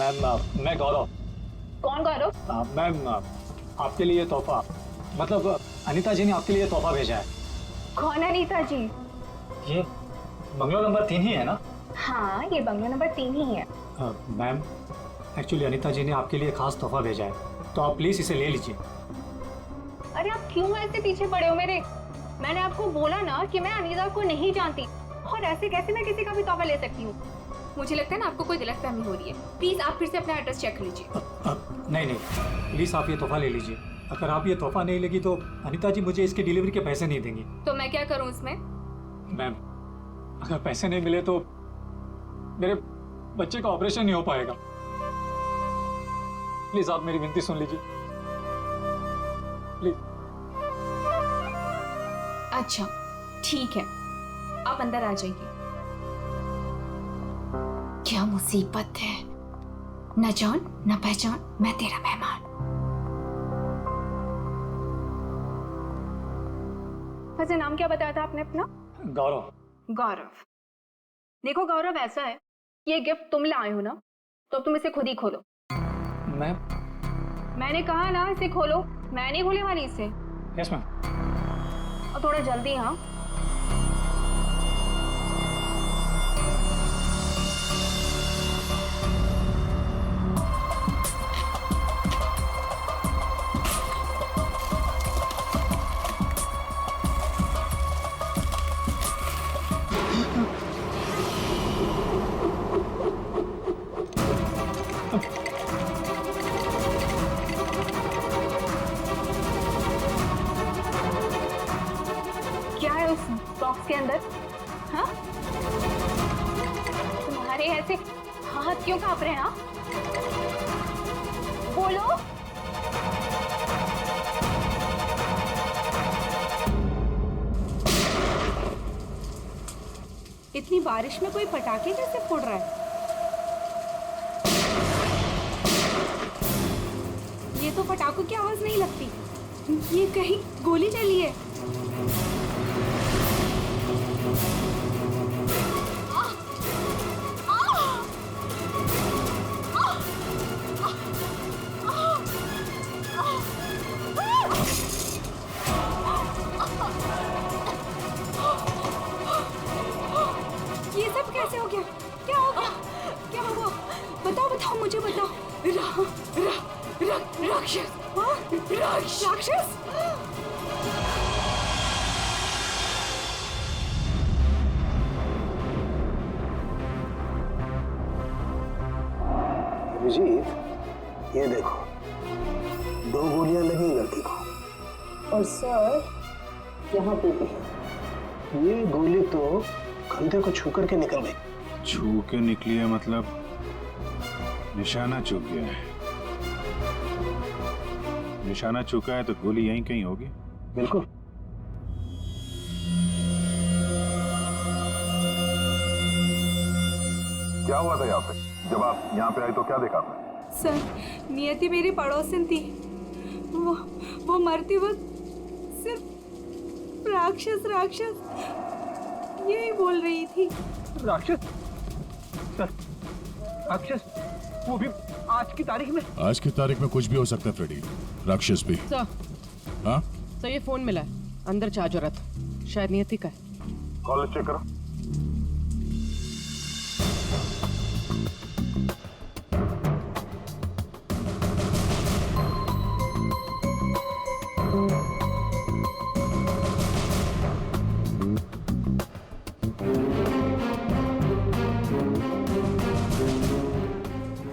Ma'am मैं गौरव। कौन गौरव? Ma'am आपके लिए तोहफा, मतलब अनीता जी ने आपके लिए तोहफा भेजा है। कौन अनीता जी? ये बंगलो नंबर 3 ही है ना? हाँ, ये बंगलो नंबर 3 ही है। मैम एक्चुअली अनीता जी ने आपके लिए खास तोहफा भेजा है, तो आप प्लीज इसे ले लीजिए। अरे आप क्यों ऐसे पीछे पड़े हो मेरे? मैंने आपको बोला ना कि मैं अनीता को नहीं जानती, और ऐसे कैसे मैं किसी का भी तोहफा ले सकती हूँ? मुझे लगता है ना आपको कोई गलतफहमी हो रही है। प्लीज आप फिर से अपना एड्रेस चेक कर लीजिए। नहीं, प्लीज आप ये तोहफा ले लीजिए। अगर आप ये तोहफा नहीं लेगी तो अनीता जी मुझे इसकी डिलीवरी के पैसे नहीं देंगी। तो मैं क्या करूँ इसमें? मैम अगर पैसे नहीं मिले तो मेरे बच्चे का ऑपरेशन नहीं हो पाएगा। प्लीज आप मेरी विनती सुन लीजिए, प्लीज। अच्छा ठीक है, आप अंदर आ जाइए। क्या मुसीबत है, न जान न पहचान, मैं तेरा मेहमान। वैसे नाम क्या बताया था आपने अपना? गौरव। गौरव। देखो गौरव, ऐसा है ये गिफ्ट तुम लाए हो ना, तो तुम इसे खुद ही खोलो। मैम मैंने कहा ना इसे खोलो, मैं नहीं खोलने वाली इसे। Yes ma'am. और थोड़ा जल्दी। हाँ क्या है उस बॉक्स के अंदर? हाँ, तुम्हारे ऐसे हाथ क्यों कांप रहे हैं? हाँ बोलो। इतनी बारिश में कोई पटाखे कैसे फोड़ रहा है? ये तो पटाखों की आवाज नहीं लगती, ये कहीं गोली चली है। ये सब कैसे हो गया? क्या हो गया? क्या हुआ? बताओ बताओ, मुझे बताओ। राक्षस। हाँ? राक्षस? अभिजीत, ये देखो 2 गोलियां लगी लड़की को। और सर यहाँ पे भी। ये गोली तो कंधे को छू करके निकल गई। छू के निकली है मतलब निशाना चूक गया है। निशाना चूका है तो गोली यहीं कहीं होगी। बिल्कुल। क्या हुआ था यहाँ पे? जब आप यहाँ पे आए तो क्या देखा आपने? सर, नियति मेरी पड़ोसन थी। वो मरती वक्त सिर्फ राक्षस राक्षस यही बोल रही थी। राक्षस? सर, राक्षस? वो भी आज की तारीख में? आज की तारीख में कुछ भी हो सकता है फ्रेडी, राक्षस भी। सर, हाँ सर ये फोन मिला है, अंदर चार्ज हो रहा था, शायद नियति का है। कॉलेज चेक करो।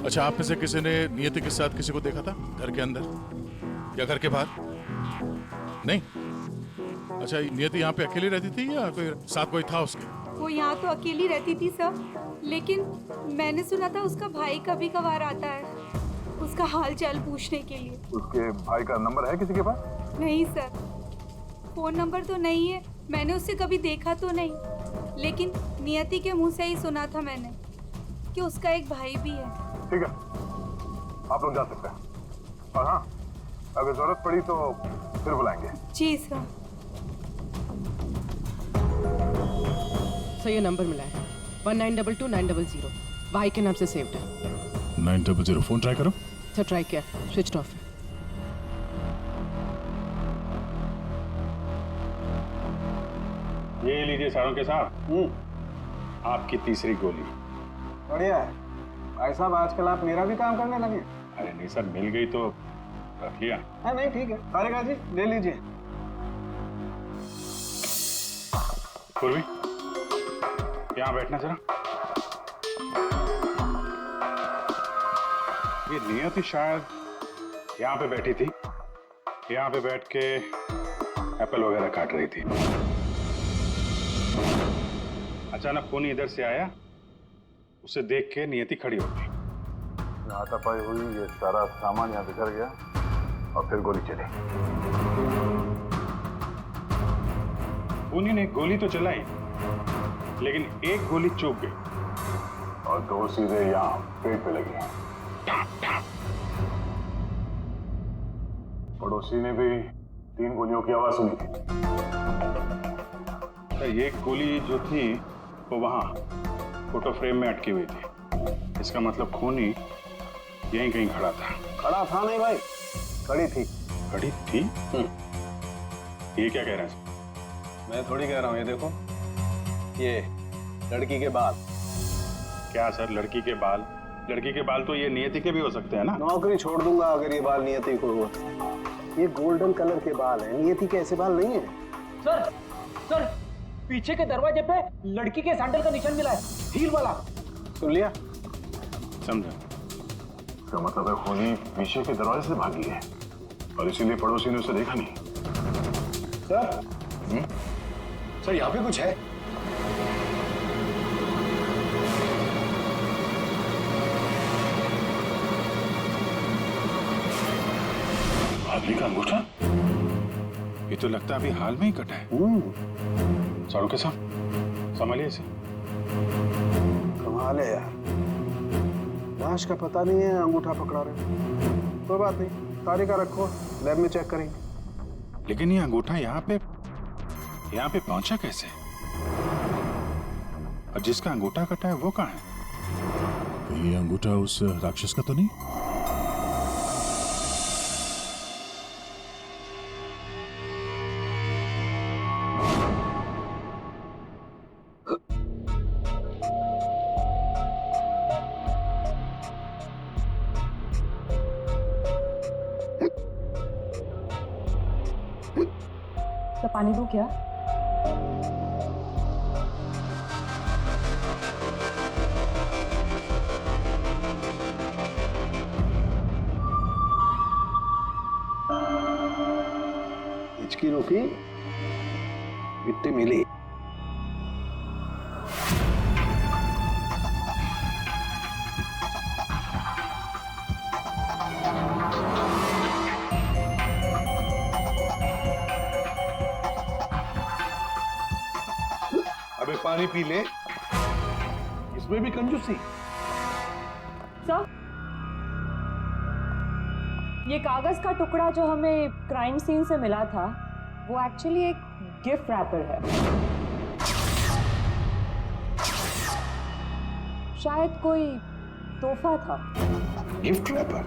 अच्छा, आप में से किसी ने नियति के साथ किसी को देखा था घर के अंदर या घर के बाहर? नहीं। अच्छा, नियति यहाँ पे अकेली रहती थी या फिर साथ कोई था उसके? वो यहाँ तो अकेली रहती थी सर, लेकिन मैंने सुना था उसका भाई कभी कभार आता है उसका हाल चाल पूछने के लिए। उसके भाई का नंबर है किसी के पास? नहीं सर, फोन नंबर तो नहीं है, मैंने उससे कभी देखा तो नहीं, लेकिन नियति के मुंह से ही सुना था मैंने कि उसका एक भाई भी है। ठीक है, आप लोग जा सकते हैं। और हाँ, अगर जरूरत पड़ी तो फिर बुलाएंगे। जी सर। सर ये नंबर मिला है 1922-900, भाई के नाम से सेव्ड है। 900 फोन ट्राई करो। तो ट्राई किया, स्विच ऑफ है। ये लीजिए साळुंखे साहब, आपकी तीसरी गोली। बढ़िया है भाई साहब, आजकल आप मेरा भी काम करने लगे। अरे नहीं सर, मिल गई तो रख लिया। हाँ नहीं ठीक है, तारिका जी ले लीजिए। पूर्वी, यहाँ बैठना जरा। ये नियति शायद यहाँ पे बैठी थी, यहाँ पे बैठ के एप्पल वगैरह काट रही थी। अचानक फोन इधर से आया, उसे देख के नियति खड़ी हो गई। हाथापाई हुई, ये सारा सामान यहाँ बिखर गया और फिर गोली चली। उन्हीं ने गोली तो चलाई, लेकिन एक गोली चूक गई और दो सीधे यहाँ पेट पे लगी। पड़ोसी ने भी 3 गोलियों की आवाज सुनी थी। ये गोली जो थी वो वहां फोटो फ्रेम में अटकी हुई थी। इसका मतलब खूनी यहीं कहीं खड़ा था। खड़ा था नहीं भाई, खड़ी थी। खड़ी थी? ये क्या कह रहे हैं? मैं थोड़ी कह रहा हूँ, ये देखो, ये लड़की के बाल। क्या सर, लड़की के बाल? लड़की के बाल तो ये नियति के भी हो सकते हैं ना। नौकरी छोड़ दूंगा अगर ये बाल नियति को हुआ। ये गोल्डन कलर के बाल हैं, नियति के ऐसे बाल नहीं है। सर सर, पीछे के दरवाजे पे लड़की के सैंडल का निशान मिला है, हील वाला। सुन लिया? समझा। इसका मतलब है खूनी पीछे के दरवाजे से भागी है और इसीलिए पड़ोसी ने उसे देखा नहीं। सर, सर यहाँ पे कुछ है। आदमी का अंगूठा? ये तो लगता है अभी हाल में ही कटा है। साळुंखे साहब, संभालिए इसे। कमाल है यार, लाश का पता नहीं है, अंगूठा पकड़ा रहे। कोई बात नहीं, तारिका रखो, लैब में चेक करेंगे। लेकिन ये अंगूठा यहाँ पे पहुंचा कैसे? और जिसका अंगूठा कटा है वो कहाँ है? ये अंगूठा उस राक्षस का तो नहीं? तो पानी दूं क्या? हिचकी रोकी, मिट्टी मिली। अबे पानी पी ले, इसमें भी कंजूसी। सर, ये कागज का टुकड़ा जो हमें क्राइम सीन से मिला था, वो एक्चुअली एक गिफ्ट रैपर है। शायद कोई तोहफा था। Gift wrapper?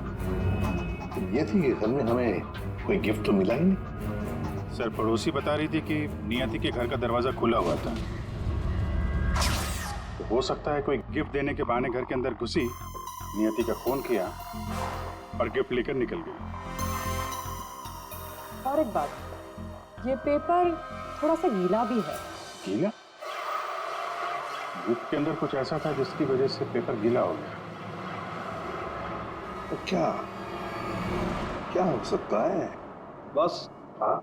ये थी कि घर में हमें कोई गिफ्ट तो मिला ही नहीं। सर, पड़ोसी बता रही थी कि नियति के घर का दरवाजा खुला हुआ था। तो हो सकता है कोई गिफ्ट देने के बहाने घर के अंदर घुसी, नियति का खून किया और गिफ्ट लेकर निकल गई। और एक बात, ये पेपर थोड़ा सा गीला भी है। गीला? गिफ्ट के अंदर कुछ ऐसा था जिसकी वजह से पेपर गीला हो गया। तो क्या क्या हो सकता है? बस, हाँ?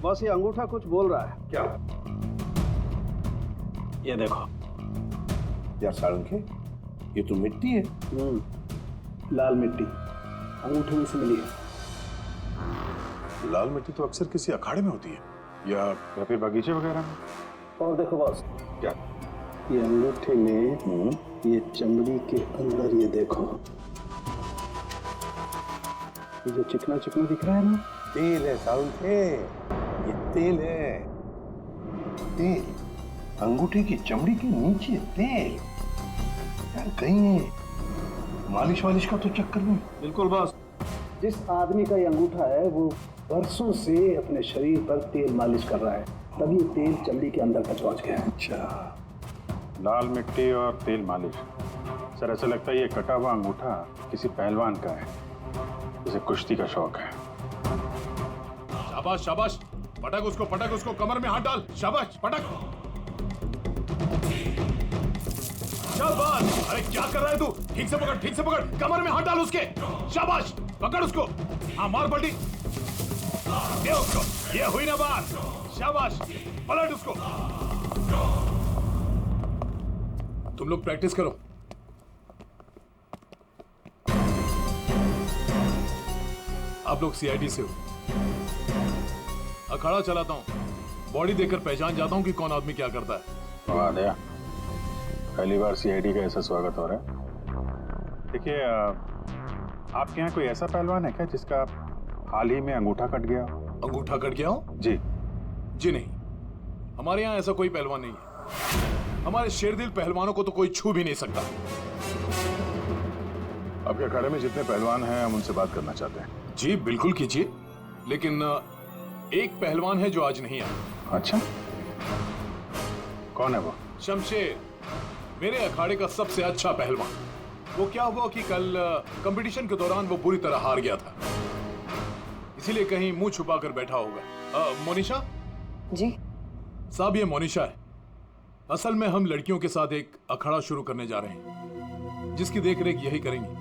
बस ये अंगूठा कुछ बोल रहा है। क्या? ये देखो। यार साळुंखे, ये तो मिट्टी है। लाल मिट्टी अंगूठे में से मिली है। लाल मिट्टी तो अक्सर किसी अखाड़े में होती है या फिर बगीचे वगैरह में। और देखो बॉस, क्या? ये अंगूठे में ये चमड़ी के अंदर, ये देखो, ये जो चिकना चिकना दिख रहा है ना, तेल है साळुंखे, ये तेल है। तेल अंगूठे की चमड़ी के नीचे, तेल। यार कहीं मालिश वालिश का तो चक्कर नहीं। बिल्कुल बॉस। जिस आदमी का ये अंगूठा है वो बरसों से अपने शरीर पर तेल मालिश कर रहा है, तभी ये तेल चमड़ी के अंदर तक पहुंच गया है। अच्छा, लाल मिट्टी और तेल मालिश। सर ऐसा लगता है ये कटा हुआ अंगूठा किसी पहलवान का है, जिसे कुश्ती का शौक है। शाबाश शाबाश, पटक उसको, कमर में हाथ डाल। शाबाश, पटक। शाबाश। अरे क्या कर रहा है तू? ठीक से पकड़, कमर में हाथ डाल उसके। शाबाश, पकड़ उसको। हाँ, मार पलटी। ये उसको, ये हुई ना बात। शाबाश, पलट उसको। तुम लोग प्रैक्टिस करो। आप लोग सीआईडी से हो। अखाड़ा चलाता हूं, बॉडी देखकर पहचान जाता हूं कि कौन आदमी क्या करता है। वाह दया, पहली बार सीआईडी का ऐसा स्वागत हो रहा है। देखिए, आपके यहाँ कोई ऐसा पहलवान है क्या जिसका हाल ही में अंगूठा कट गया? अंगूठा कट गया हो? जी नहीं, हमारे यहाँ ऐसा कोई पहलवान नहीं है। हमारे शेरदिल पहलवानों को तो कोई छू भी नहीं सकता। आपके अखाड़े में जितने पहलवान हैं हम उनसे बात करना चाहते हैं। जी बिल्कुल कीजिए, लेकिन एक पहलवान है जो आज नहीं आया। अच्छा, कौन है वो? शमशेर, मेरे अखाड़े का सबसे अच्छा पहलवान। वो क्या हुआ कि कल कंपटीशन के दौरान वो बुरी तरह हार गया था, इसीलिए कहीं मुंह छुपा कर बैठा होगा। मोनिशा जी साहब, ये मोनिशा है। असल में हम लड़कियों के साथ एक अखाड़ा शुरू करने जा रहे हैं, जिसकी देखरेख यही करेंगी।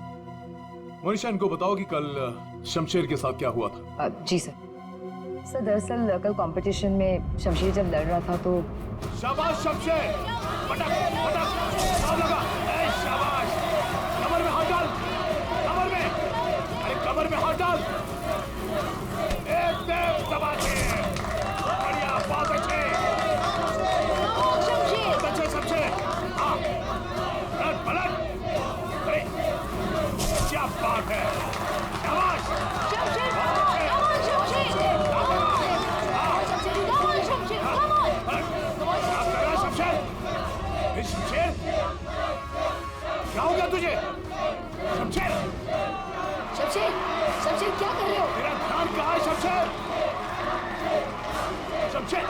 मोनिशा, इनको बताओ कि कल शमशेर के साथ क्या हुआ था। जी सर। सर दरअसल कल कंपटीशन में शमशेर जब लड़ रहा था तो शाबाश शमशेर, पटक पटक, हाथ लगा। ए, शाबाश, कमर में हाथ डाल, कमर में, अरे कमर में हाथ डाल। एकदम दबा के, बढ़िया, बहुत अच्छे, बहुत अच्छे शमशेर। हाँ, पलट पलट, अरे क्या बात है, शाबाश शमशेर, शमशेर, क्या हो गया तुझे? शमशेर, शमशेर, शमशेर क्या कर रहे हो? तेरा ध्यान कहाँ है शमशेर? शमशेर,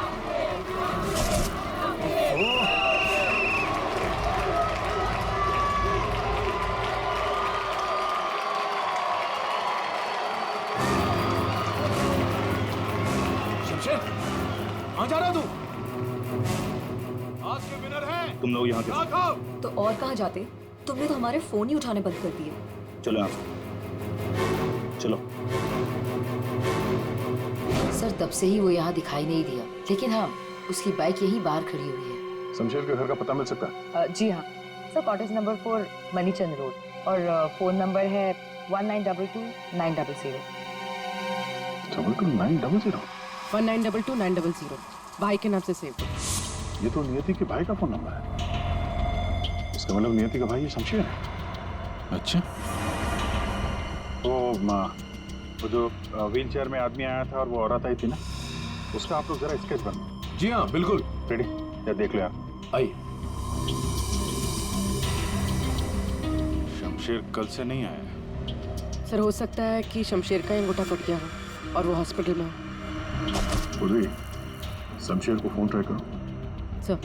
शमशेर, कहाँ जा रहा है तू? आज के विनर है तुम लोग यहाँ के। राघव। तो और कहाँ जाते? तुमने तो हमारे फोन ही उठाने बंद कर दिए। चलो यहाँ से, चलो। सर तब से ही वो यहाँ दिखाई नहीं दिया, लेकिन हाँ उसकी बाइक यहीं बाहर खड़ी हुई है। शमशेर के घर का पता मिल सकता है? जी हाँ सर, कॉटेज नंबर 4 मनीचंद रोड, और फोन नंबर है 1922-900। 900? 1922-900 भाई के नाम से सेव। ये तो नियति के भाई का फोन नंबर है। इसका मतलब नियति का भाई ये शमशेर है। अच्छा, तो वो जो व्हील चेयर में आदमी आया था और वो औरत आई थी ना, उसका आप लोग जरा स्केच बनाओ। जी हाँ बिल्कुल। रेडी? या देख लो आप। आइए। शमशेर कल से नहीं आया। सर हो सकता है कि शमशेर का अंगूठा कट गया हो और वो हॉस्पिटल में हो। उर्वी, शमशेर को फोन ट्राई करो। सर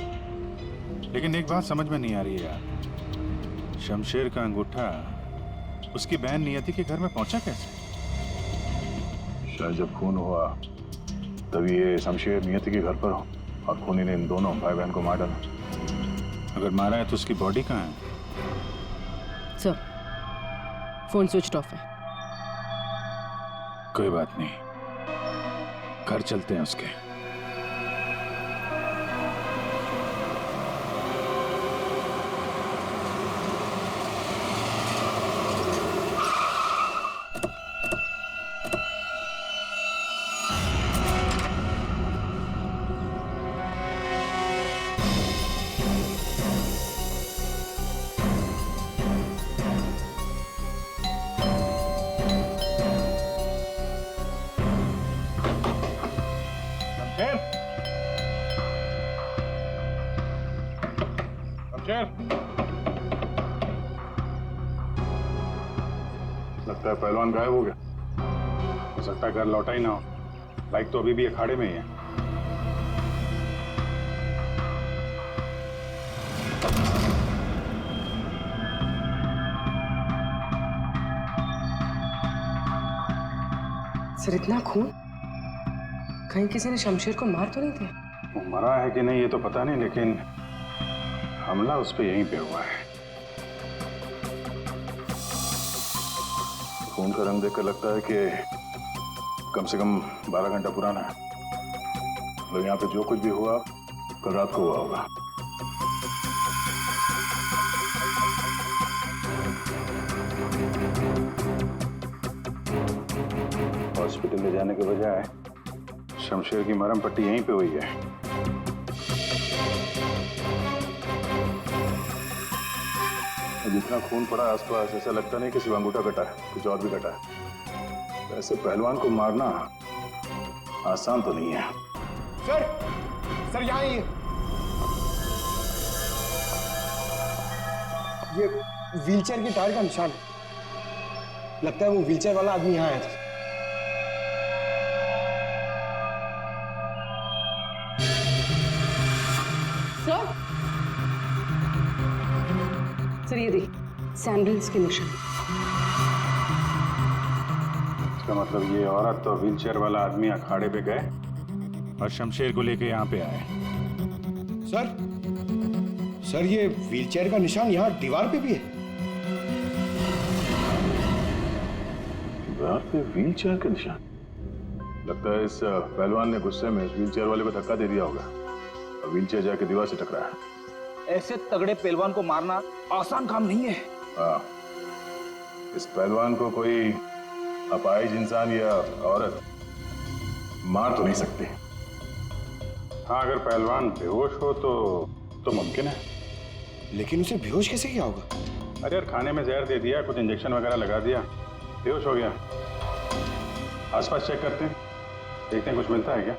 लेकिन एक बात समझ में नहीं आ रही है यार, शमशेर का अंगूठा उसकी बहन नियति के घर में पहुंचा कैसे? शायद जब खून हुआ तभी ये शमशेर नियति के घर पर हो और खूनी ने इन दोनों भाई बहन को मार डाला। अगर मारा है तो उसकी बॉडी कहाँ है? सर फोन स्विच ऑफ है। कोई बात नहीं, घर चलते हैं उसके। लगता है पहलवान गायब हो गया। हो सकता है घर लौटा ही ना हो। लाइक तो अभी भी अखाड़े में ही है। सर इतना खून, कहीं किसी ने शमशेर को मार तो नहीं दिया? वो मरा है कि नहीं ये तो पता नहीं, लेकिन हमला उस पर यहीं पे हुआ है। खून का रंग देखकर लगता है कि कम से कम 12 घंटा पुराना है। तो यहाँ पे जो कुछ भी हुआ कल रात को हुआ होगा। हॉस्पिटल ले जाने के बजाय शमशेर की मरहम पट्टी यहीं पे हुई है। जितना खून पड़ा आसपास ऐसा लगता नहीं कि सिर्फ अंगूठा कटा है, कुछ और भी कटा है। ऐसे पहलवान को मारना आसान तो नहीं है। सर यहाँ ये व्हीलचेयर की टायर का निशान है। लगता है वो व्हीलचेयर वाला आदमी यहाँ आया था। सर ये देखिए सैंडल्स के निशान। इसका मतलब ये औरत और व्हीलचेयर वाला आदमी अखाड़े पे गए और शमशेर को लेके यहाँ पे आए। सर ये व्हीलचेयर का निशान यहाँ दीवार पे भी है। दीवार पे व्हीलचेयर का निशान? लगता है इस पहलवान ने गुस्से में इस व्हीलचेयर वाले को धक्का दे दिया होगा और व्हीलचेयर जाके दीवार से टकराया। ऐसे तगड़े पहलवान को मारना आसान काम नहीं है। हाँ, इस पहलवान को कोई अपाहिज इंसान या औरत मार तो नहीं सकती। हाँ, अगर पहलवान बेहोश हो तो मुमकिन है। लेकिन उसे बेहोश कैसे किया होगा? अरे यार, खाने में जहर दे दिया, कुछ इंजेक्शन वगैरह लगा दिया, बेहोश हो गया। आसपास चेक करते हैं, देखते हैं कुछ मिलता है क्या।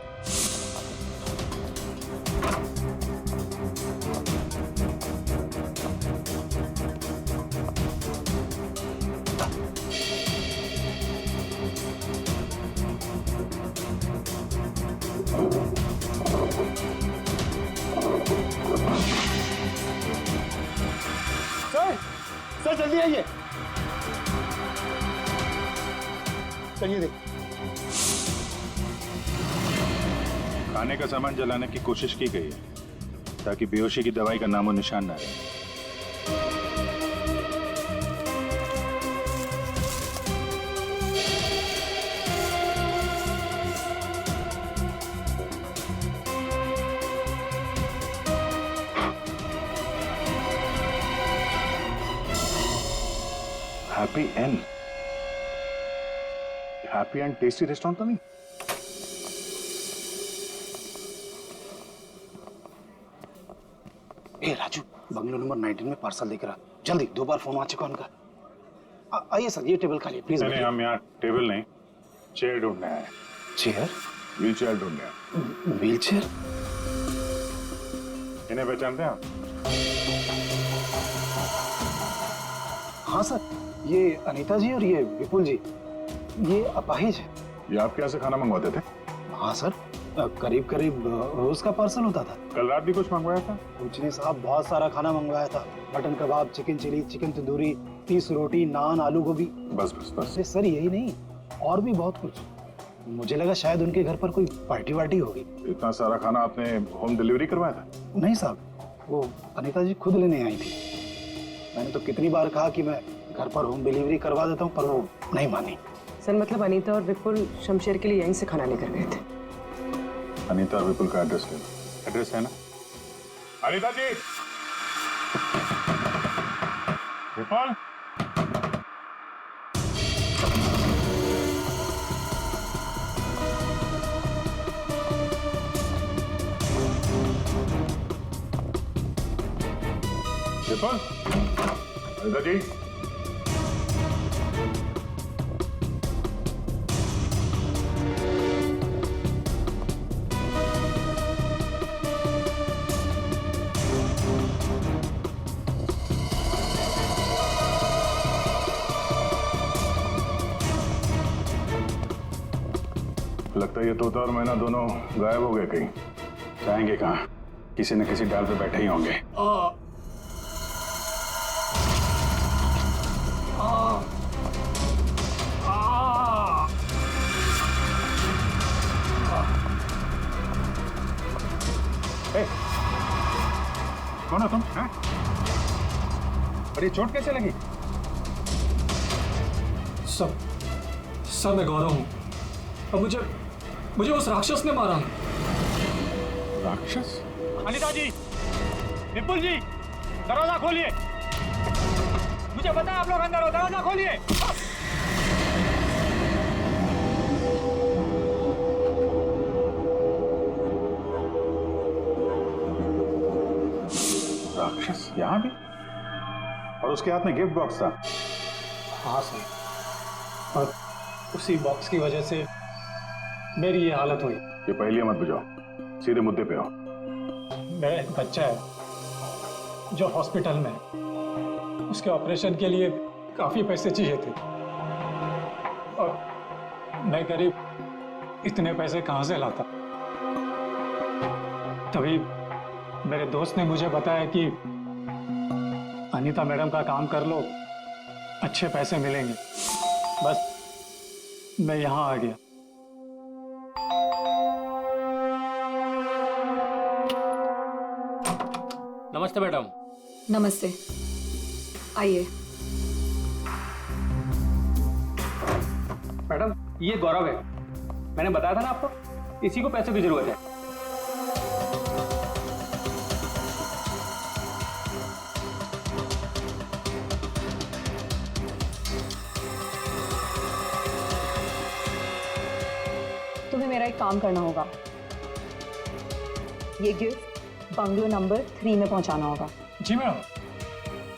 सर जल्दी आइए। चलिए देख। खाने का सामान जलाने की कोशिश की गई है ताकि बेहोशी की दवाई का नामो निशान ना रहे। हैप्पी एंड टेस्टी रेस्टोरेंट तो नहीं? ए राजू, बंगलो नंबर 19 में पार्सल लेकर आ। जल्दी, 2 बार फोन आ चुका उनका। आइए सर, ये टेबल खाली प्लीज। नहीं, हम यहाँ टेबल नहीं, चेयर ढूंढने आए। चेयर? व्हील चेयर ढूंढने आए। Wheel chair? इन्हें पहचानते हैं आप? हाँ सर, ये अनीता जी और ये विपुल जी, ये अपाहिज है। ये आपके यहाँ से खाना मंगवाते थे? हाँ सर, करीब करीब रोज का पार्सल होता था। कल रात भी कुछ मंगवाया था? कुछ नहीं साहब, बहुत सारा खाना मंगवाया था। मटन कबाब, चिकन चिली, चिकन तंदूरी, 30 रोटी, नान, आलू गोभी। बस बस बस। अरे सर यही नहीं, और भी बहुत कुछ। मुझे लगा शायद उनके घर पर कोई पार्टी वार्टी होगी। इतना सारा खाना आपने होम डिलीवरी करवाया था? नहीं साहब, वो अनीता जी खुद लेने आई थी। मैंने तो कितनी बार कहा कि मैं घर पर होम डिलीवरी करवा देता हूँ, पर वो नहीं मानी। सर मतलब अनीता और विपुल शमशेर के लिए यहीं से खाना लेकर गए थे। अनीता और विपुल का एड्रेस ले लो। एड्रेस है ना? अनीता जी, विपुल, विपुल, अनीता जी। लगता है ये तोता और मैना दोनों गायब हो गए कहीं। जाएंगे कहाँ? किसी न किसी डाल पे बैठे ही होंगे। कौन हो तुम? हैं? बड़ी चोट कैसे लगी? सब मैं गौरव हूँ और मुझे उस राक्षस ने मारा है। राक्षस? अनिता जी, विपुल जी, दरवाजा खोलिए। मुझे पता है आप लोग अंदर हो, दरवाजा खोलिए। राक्षस यहाँ भी? और उसके हाथ में गिफ्ट बॉक्स था। हाँ सर, और उसी बॉक्स की वजह से मेरी ये हालत हुई। ये पहेलियां मत बुझाओ, सीधे मुद्दे पे आओ। मेरा एक बच्चा है जो हॉस्पिटल में है। उसके ऑपरेशन के लिए काफी पैसे चाहिए थे और मैं गरीब इतने पैसे कहाँ से लाता। तभी मेरे दोस्त ने मुझे बताया कि अनीता मैडम का काम कर लो, अच्छे पैसे मिलेंगे। बस मैं यहाँ आ गया। नमस्ते मैडम। नमस्ते, आइए। मैडम ये गौरव है, मैंने बताया था ना आपको, इसी को पैसे की जरूरत है। तुम्हें मेरा एक काम करना होगा। ये गिफ्ट बंगलो नंबर 3 में पहुंचाना होगा। जी मैडम,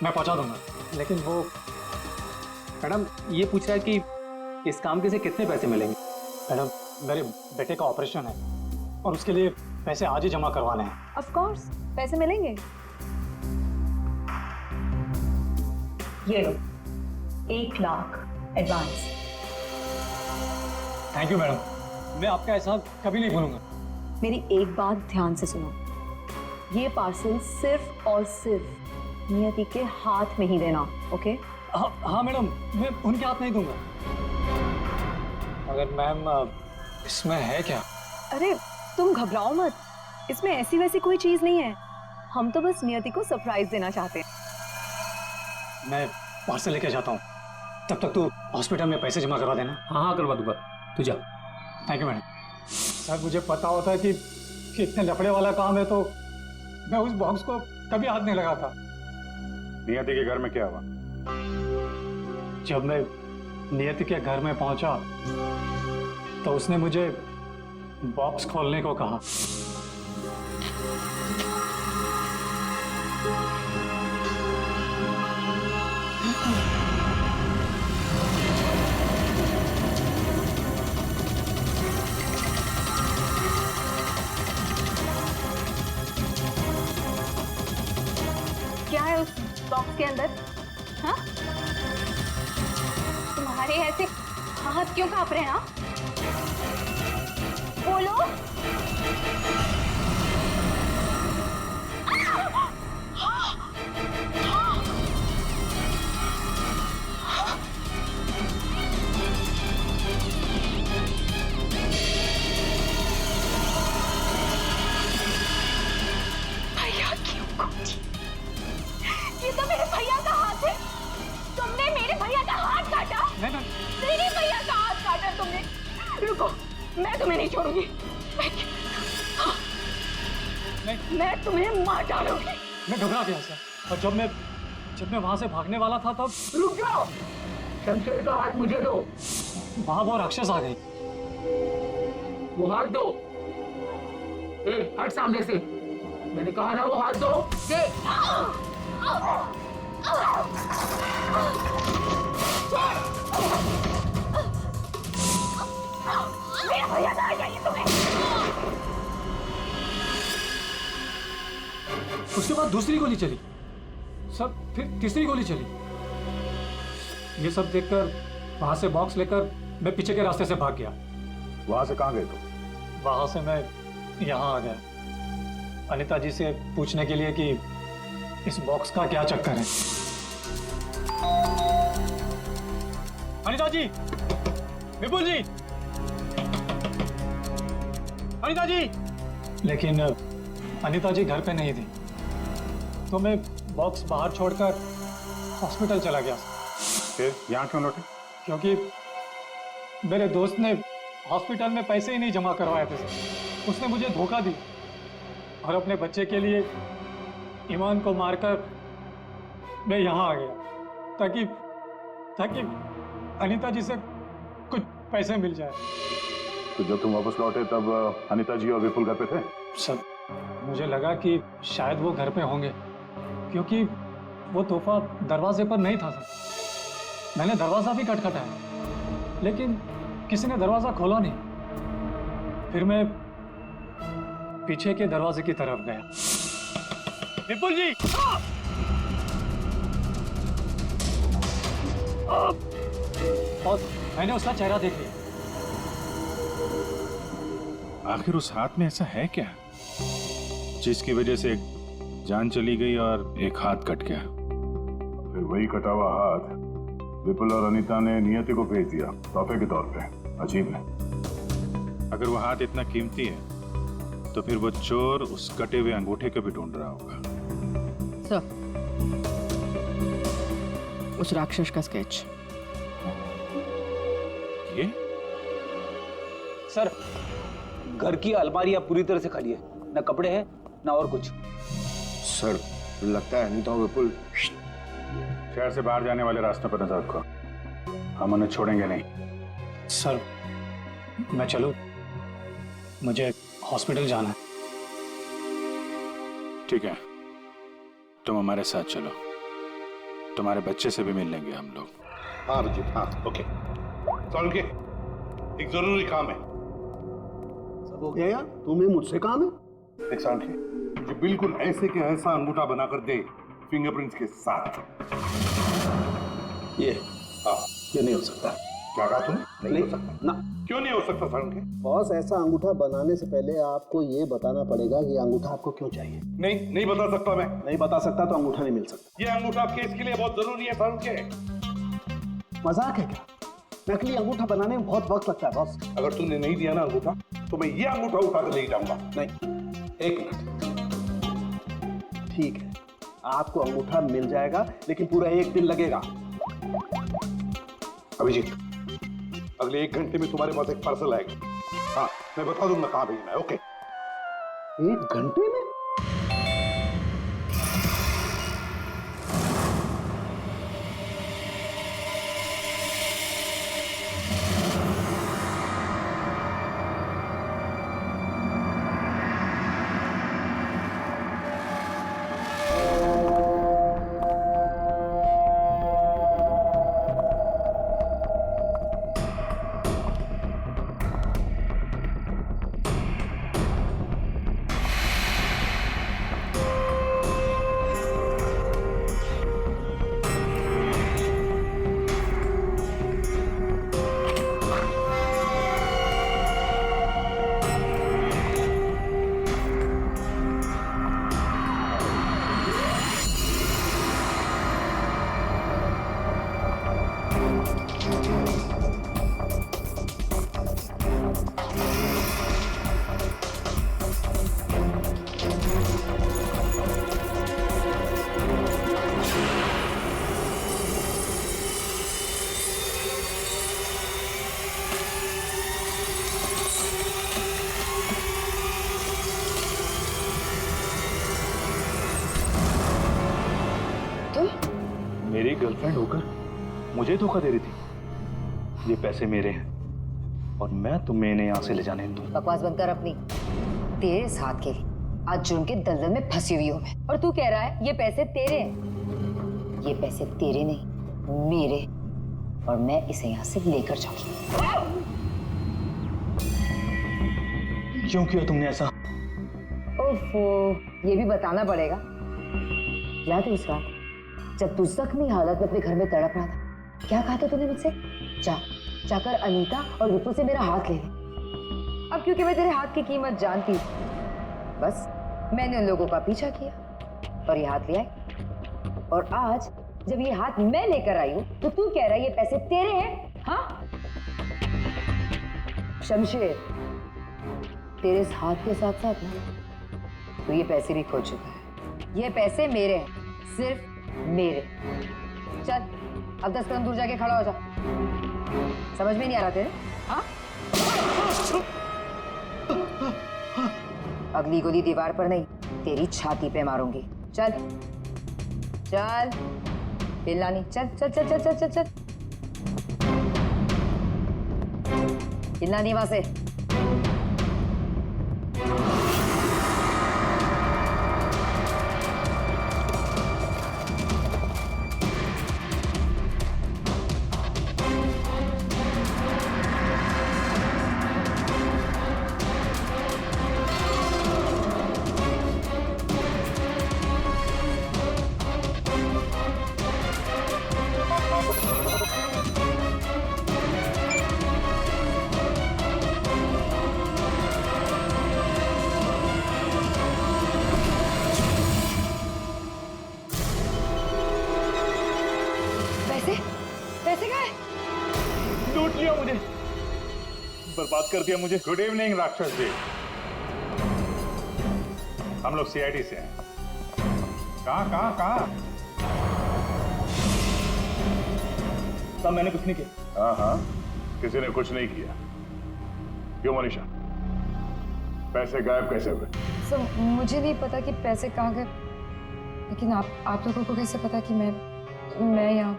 मैं पहुंचा दूंगा। लेकिन वो मैडम ये पूछ रहा है कि इस काम के से कितने पैसे मिलेंगे। मैडम मेरे बेटे का ऑपरेशन है और उसके लिए पैसे आज ही जमा करवाने हैं। ऑफ कोर्स पैसे मिलेंगे। ये लो 1 lakh advance. Thank you madam, मैं आपका एहसान कभी नहीं भूलूंगा। मेरी एक बात ध्यान से सुनो, ये पार्सल सिर्फ और सिर्फ नियति के हाथ में ही देना, ओके? हाँ मैडम, मैं उनके हाथ नहीं दूंगा। मगर मैम इसमें है क्या? अरे तुम घबराओ मत, इसमें ऐसी वैसी कोई चीज नहीं है। हम तो बस नियति को सरप्राइज देना चाहते हैं। मैं पार्सल लेके जाता हूँ, तब तक तू हॉस्पिटल में पैसे जमा करवा देना। हाँ करवा दूंगा, तू जा। Thank you madam. सर मुझे पता होता है कि इतने लफड़े वाला काम है तो मैं उस बॉक्स को कभी हाथ नहीं लगाता। नियति के घर में क्या हुआ? जब मैं नियति के घर में पहुंचा तो उसने मुझे बॉक्स खोलने को कहा। क्या है उस बॉक्स के अंदर? हाँ? तुम्हारे ऐसे हाथ क्यों कांप रहे हैं? हाँ? बोलो। भैया क्यों कूदी? ये तो मेरे भैया का हाथ है। तुमने मेरे भैया का हाथ काटा? मेरे भैया का हाथ काटा तुमने। रुको, मैं तुम्हें नहीं छोड़ूंगी। मैं तुम्हें मार डालूंगी। मैं घबरा गया सर, और जब मैं वहां से भागने वाला था तब रुक जाओ, शमशेर का हाथ मुझे दो। वहां वो राक्षस आ गई। वो हाथ दो। हट सामने से, मैंने कहा ना वो हाथ दो। दे। मेरा भैया कहाँ चाहिए तुम्हें? उसके बाद दूसरी गोली चली, सब फिर तीसरी गोली चली। ये सब देखकर वहां से बॉक्स लेकर मैं पीछे के रास्ते से भाग गया। वहां से कहाँ गए तुम? वहां से मैं यहाँ आ गया अनीता जी से पूछने के लिए कि इस बॉक्स का क्या चक्कर है। अनीता जी, विपुल जी, अनीता जी। लेकिन अनीता जी घर पे नहीं थी, तो मैं बॉक्स बाहर छोड़कर हॉस्पिटल चला गया। फिर यहाँ क्यों लौटे? क्योंकि मेरे दोस्त ने हॉस्पिटल में पैसे ही नहीं जमा करवाए थे। उसने मुझे धोखा दी और अपने बच्चे के लिए ईमान को मारकर मैं यहाँ आ गया ताकि अनीता जी से कुछ पैसे मिल जाए। तो जब तुम वापस लौटे तब अनीता जी और विपुल घर पे थे? सब मुझे लगा कि शायद वो घर पे होंगे, क्योंकि वो तोहफा दरवाजे पर नहीं था सर। मैंने दरवाजा भी खटखटाया, लेकिन किसी ने दरवाजा खोला नहीं। फिर मैं पीछे के दरवाजे की तरफ गया। विपुल जी! और मैंने उसका चेहरा देख लिया। आखिर उस हाथ में ऐसा है क्या जिसकी वजह से एक जान चली गई और एक हाथ कट गया? फिर वही कटा हुआ हाथ विपुल और अनीता ने नियति को भेज दिया तोहफे के तौर पे। अजीब है। अगर वो हाथ इतना कीमती है तो फिर वो चोर उस कटे हुए अंगूठे को भी ढूंढ रहा होगा। सर, उस राक्षस का स्केच। ये सर, घर की अलमारियां पूरी तरह से खाली है, ना कपड़े हैं ना और कुछ। सर, लगता है अनीता और विपुल शहर से बाहर जाने वाले रास्ते पर नजर रखो, हम उन्हें छोड़ेंगे नहीं। सर, मैं चलूं? मुझे हॉस्पिटल जाना है। ठीक है, तुम हमारे साथ चलो, तुम्हारे बच्चे से भी मिल लेंगे हम लोग। हाँ अभिजीत, हाँ ओके। चल के एक जरूरी काम है। सब हो गया यार, तुम्हें मुझसे काम है? एक साल के मुझे बिल्कुल ऐसे के ऐसा अंगूठा बना कर दे फिंगरप्रिंट्स के साथ। ये हाँ, ये नहीं हो सकता। क्या कहा तुमने? नहीं हो सकता ना। क्यों नहीं हो सकता सारण के? बॉस, ऐसा अंगूठा बनाने से पहले आपको ये बताना पड़ेगा कि अंगूठा आपको क्यों चाहिए। नहीं बता सकता मैं। नहीं बता सकता तो अंगूठा नहीं मिल सकता। ये अंगूठा केस के लिए बहुत जरूरी है सारण के। मजाक है क्या? नकली अंगूठा बनाने में बहुत वक्त लगता है बॉस। अगर तूने नहीं दिया ना अंगूठा तो मैं ये अंगूठा उठा कर ले जाऊंगा। नहीं, एक मिनट। ठीक है, आपको अंगूठा मिल जाएगा, लेकिन पूरा 1 दिन लगेगा। अभिजीत, अगले 1 घंटे में तुम्हारे पास एक पार्सल आएगा। हाँ, मैं बता दूंगा कहाँ भेजना है। ओके? 1 घंटे में? मेरी गर्लफ्रेंड होकर मुझे धोखा दे रही थी। ये पैसे मेरे हैं और मैं तुम्हें इन्हें यहाँ से ले जाने दूंगा। बकवास बंद कर अपनी। तेरे साथ के आज जुर्म के दलदल में फंसी हुई हूँ मैं, और तू कह रहा है ये पैसे तेरे हैं। ये पैसे तेरे नहीं, मेरे, और मैं इसे यहाँ से लेकर जाऊंगी। क्यों किया तुमने ऐसा? ओफो, ये भी बताना पड़ेगा। याद है उस रात जब तू जख्मी हालत में अपने घर में तड़प रहा था, क्या कहा था तूने मुझसे? जाकर अनीता और विपुल से मेरा हाथ ले ले। अब क्योंकि मैं तेरे हाथ की कीमत जानती हूँ, बस मैंने उन लोगों का पीछा किया और ये हाथ ले आई। और आज जब ये हाथ मैं लेकर आई हूं तो तू कह रहा है ये पैसे तेरे हैं? हाँ शमशेर, तेरे इस हाथ के साथ साथ ना तो ये पैसे भी खो चुका है। ये पैसे मेरे हैं, सिर्फ मेरे। चल अब 10 कदम दूर जाके खड़ा हो जा। समझ में नहीं आ रहा तेरे? हाँ अगली गोली दीवार पर नहीं, तेरी छाती पे मारूंगी। चल चल हिलना नहीं। चल चल चल चल चल चल चल हिलना नहीं वहां से। पैसे कहाँ है? लूट लिया मुझे, बर्बाद कर दिया मुझे। गुड इवनिंग राक्षस जी, हम लोग सीआईडी से हैं। कहाँ कहाँ कहाँ? साहब मैंने कुछ नहीं किया। हाँ हाँ, किसी ने कुछ नहीं किया। क्यों मनीषा, पैसे गायब कैसे हुए? सर मुझे नहीं पता कि पैसे कहाँ गए, लेकिन आप लोगों को कैसे पता कि मैं यहाँ?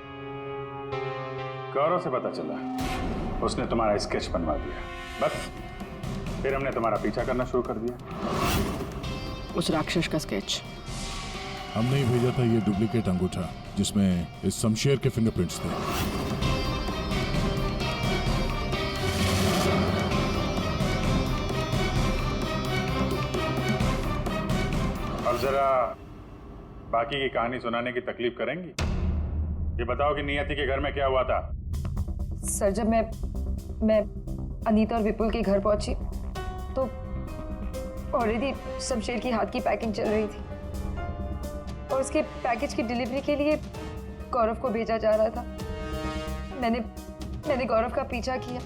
गौरव से पता चला, उसने तुम्हारा स्केच बनवा दिया, बस फिर हमने तुम्हारा पीछा करना शुरू कर दिया। उस राक्षस का स्केच हमने ही भेजा था, ये डुप्लीकेट अंगूठा जिसमें इस शमशेर के फिंगरप्रिंट्स थे। अब जरा बाकी की कहानी सुनाने की तकलीफ करेंगी? ये बताओ कि नियति के घर में क्या हुआ था? सर जब मैं अनीता और विपुल के घर पहुंची तो ऑलरेडी शमशेर की हाथ की पैकिंग चल रही थी और उसके पैकेज की डिलीवरी के लिए गौरव को भेजा जा रहा था। मैंने गौरव का पीछा किया,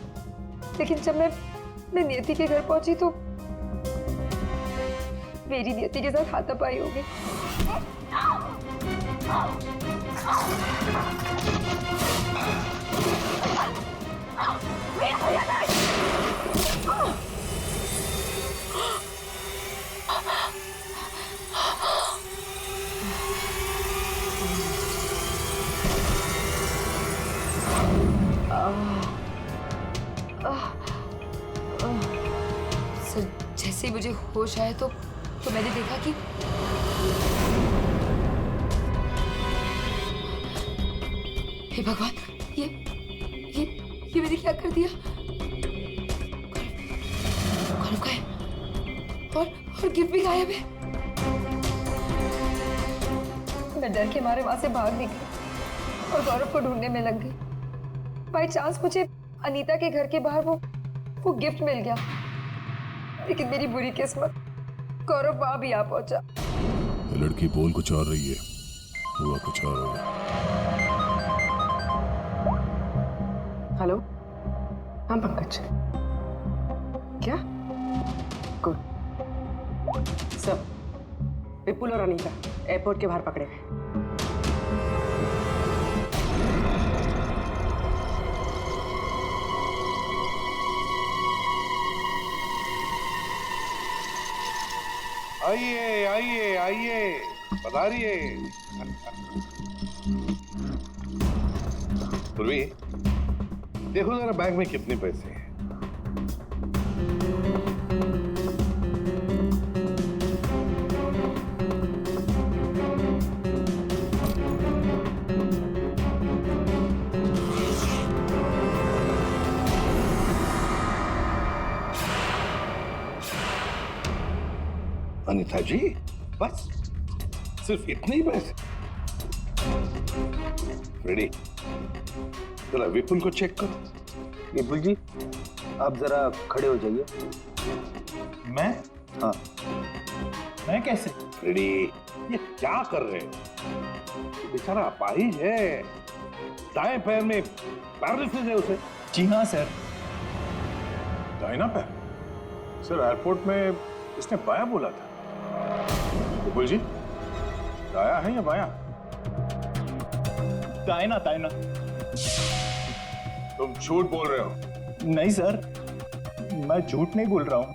लेकिन जब मैं नियति के घर पहुंची तो मेरी नियति के साथ हाथापाई हो गई। सर जैसे ही मुझे होश आया तो मैंने देखा कि हे भगवान, ये मैंने क्या कर दिया? गौरव का है और गिफ्ट भी गायब है। मैं डर के मारे वहां से भाग निकली और गौरव को ढूंढने में लग गई। बाई चांस मुझे अनीता के घर के बाहर वो गिफ्ट मिल गया, लेकिन मेरी बुरी किस्मत गौरव वहां भी आ पहुंचा। लड़की बोल कुछ और रही है, हुआ कुछ और होगा। हेलो, हाँ पंकज, क्या? गुड। सब विपुल और अनीता एयरपोर्ट के बाहर पकड़े गए। आइए आइए आइए, पधारिए। पूर्वी, देखो जरा बैग में कितने पैसे हैं। अनीता जी, बस सिर्फ इतने ही पैसे? रेडी, जरा विपुल को चेक करो। विपुल जी, आप जरा खड़े हो जाइए। मैं? हाँ। मैं कैसे? फ्रेडी, ये क्या कर रहे हैं? बेचारा अपाहिज है, दाएं पैर में पैरालिसिस है उसे। जी हाँ सर। दाहिना पैर? सर एयरपोर्ट में इसने बायां बोला था। विपुल जी, दाया है या बायां? दाहिना दाहिना। तुम झूठ बोल रहे हो। नहीं सर, मैं झूठ नहीं बोल रहा हूँ।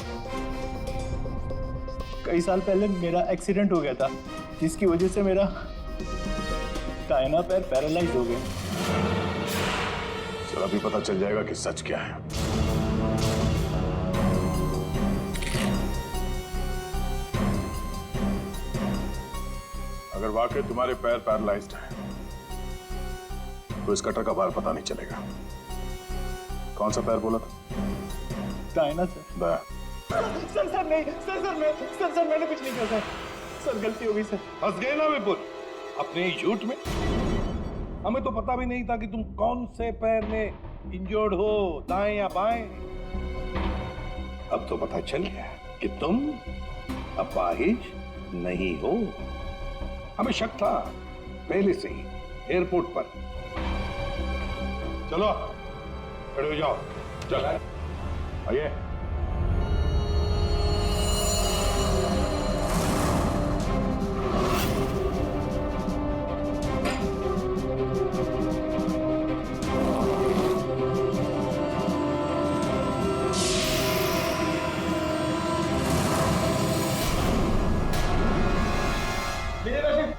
कई साल पहले मेरा एक्सीडेंट हो गया था, जिसकी वजह से मेरा दाहिना पैर पैरालाइज हो गया। सर अभी पता चल जाएगा कि सच क्या है। अगर वाकई तुम्हारे पैर पैरालाइज्ड हैं, तो इस कटर का बार पता नहीं चलेगा। कौन सा पैर बोला था? दाहिना सर। दाया। सर नहीं, सर मैंने कुछ नहीं किया सर गलती हो गई सर। फंस गए ना विपुल अपने ही झूठ में। हमें तो पता भी नहीं था कि तुम कौन से पैर में इंजर्ड हो, दाएं या बाएं। अब तो पता चल गया कि तुम अपाहिज नहीं हो। हमें शक था पहले से ही एयरपोर्ट पर। चलो खड़े हो जाओ। चल आइए।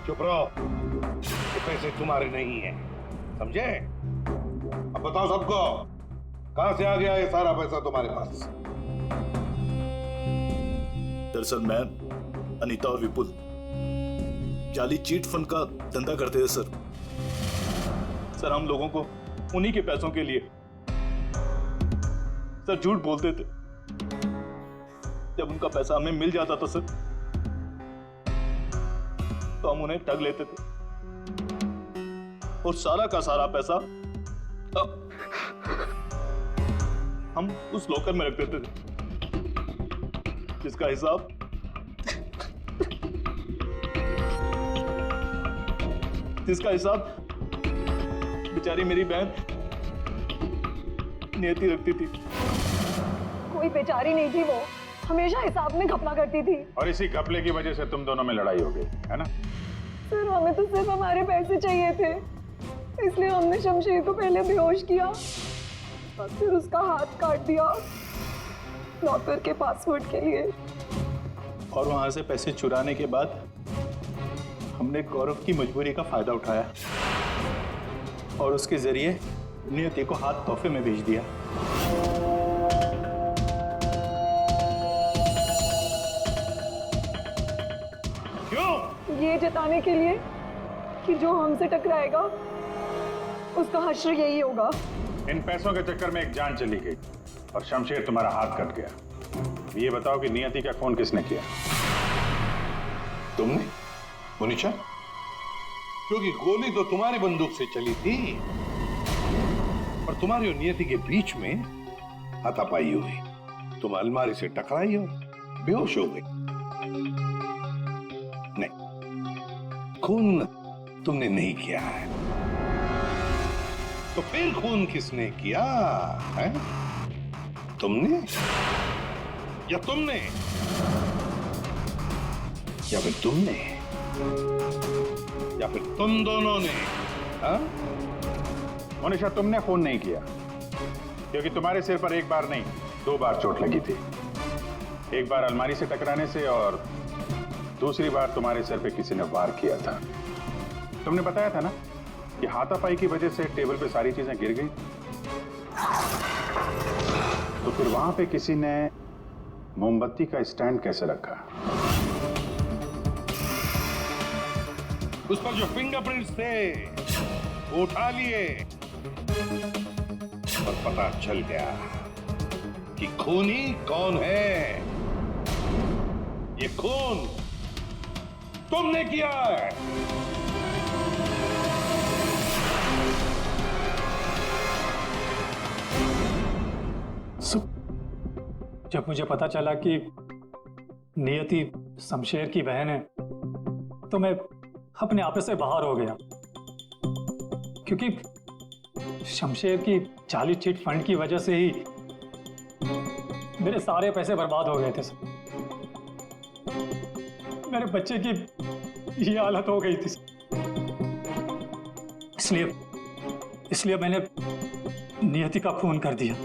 चुप रहो, ये पैसे तुम्हारे नहीं है, समझे? अब बताओ सबको, कहां से आ गया ये सारा पैसा तुम्हारे पास? दरअसल मैं, अनीता और विपुल जाली चीट फंड का धंधा करते थे सर हम लोगों को उन्हीं के पैसों के लिए सर झूठ बोलते थे। जब उनका पैसा हमें मिल जाता था सर, तो हम उन्हें ठग लेते थे और सारा का सारा पैसा हम उस लॉकर में रख देते थे, जिसका हिसाब बेचारी मेरी बहन नियति रखती थी। कोई बेचारी नहीं थी, वो हमेशा हिसाब में घपला करती थी। और इसी घपले की वजह से तुम दोनों में लड़ाई हो गई, है ना? सर हमें तो सिर्फ हमारे पैसे चाहिए थे, इसलिए हमने शमशेर को पहले बेहोश किया और फिर उसका हाथ काट दिया लॉकर के पासवर्ड के लिए। और वहां से पैसे चुराने के बाद हमने गौरव की मजबूरी का फायदा उठाया और उसके जरिए नियति को हाथ तोहफे में भेज दिया। क्यों? ये जताने के लिए कि जो हमसे टकराएगा उसका हश्र यही होगा। इन पैसों के चक्कर में एक जान चली गई और शमशेर तुम्हारा हाथ कट गया। ये बताओ कि नियति का खून किसने किया? तुमने, मोनिशा? क्योंकि गोली तो तुम्हारी बंदूक से चली थी और तुम्हारी और नियति के बीच में हाथापाई हुई। तुम अलमारी से टकराई और बेहोश हो गई। नहीं, खून तुमने नहीं किया है। तो फिर खून किसने किया है? तुमने या तुमने या फिर तुमने या फिर तुम दोनों ने? हाँ? मोनिशा, तुमने खून नहीं किया, क्योंकि तुम्हारे सिर पर एक बार नहीं 2 बार चोट लगी थी। एक बार अलमारी से टकराने से और दूसरी बार तुम्हारे सिर पे किसी ने वार किया था। तुमने बताया था ना कि हाथापाई की वजह से टेबल पे सारी चीजें गिर गई। तो फिर वहां पे किसी ने मोमबत्ती का स्टैंड कैसे रखा? उस पर जो फिंगरप्रिंट्स थे वो उठा लिए और पता चल गया कि खूनी कौन है। ये खून तुमने किया है। जब मुझे पता चला कि नियति शमशेर की बहन है तो मैं अपने आप से बाहर हो गया, क्योंकि शमशेर की जाली चिट फंड की वजह से ही मेरे सारे पैसे बर्बाद हो गए थे। मेरे बच्चे की ये हालत हो गई थी, इसलिए मैंने नियति का खून कर दिया।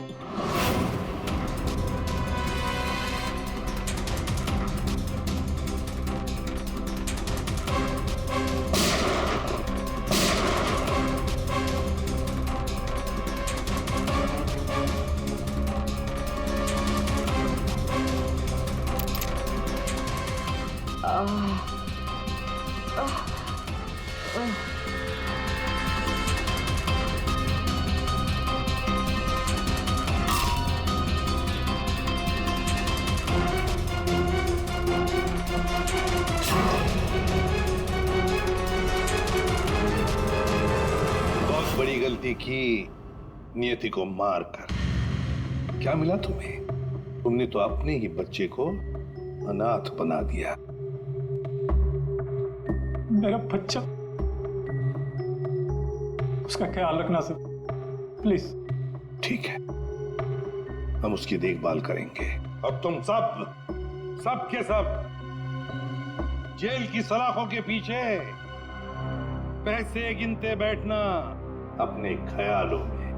बहुत बड़ी गलती की नियति को मारकर। क्या मिला तुम्हें? तुमने तो अपने ही बच्चे को अनाथ बना दिया। मेरा बच्चा, उसका ख्याल रखना सर, प्लीज। ठीक है, हम उसकी देखभाल करेंगे। अब तुम सब के सब जेल की सलाखों के पीछे पैसे गिनते बैठना अपने ख्यालों में।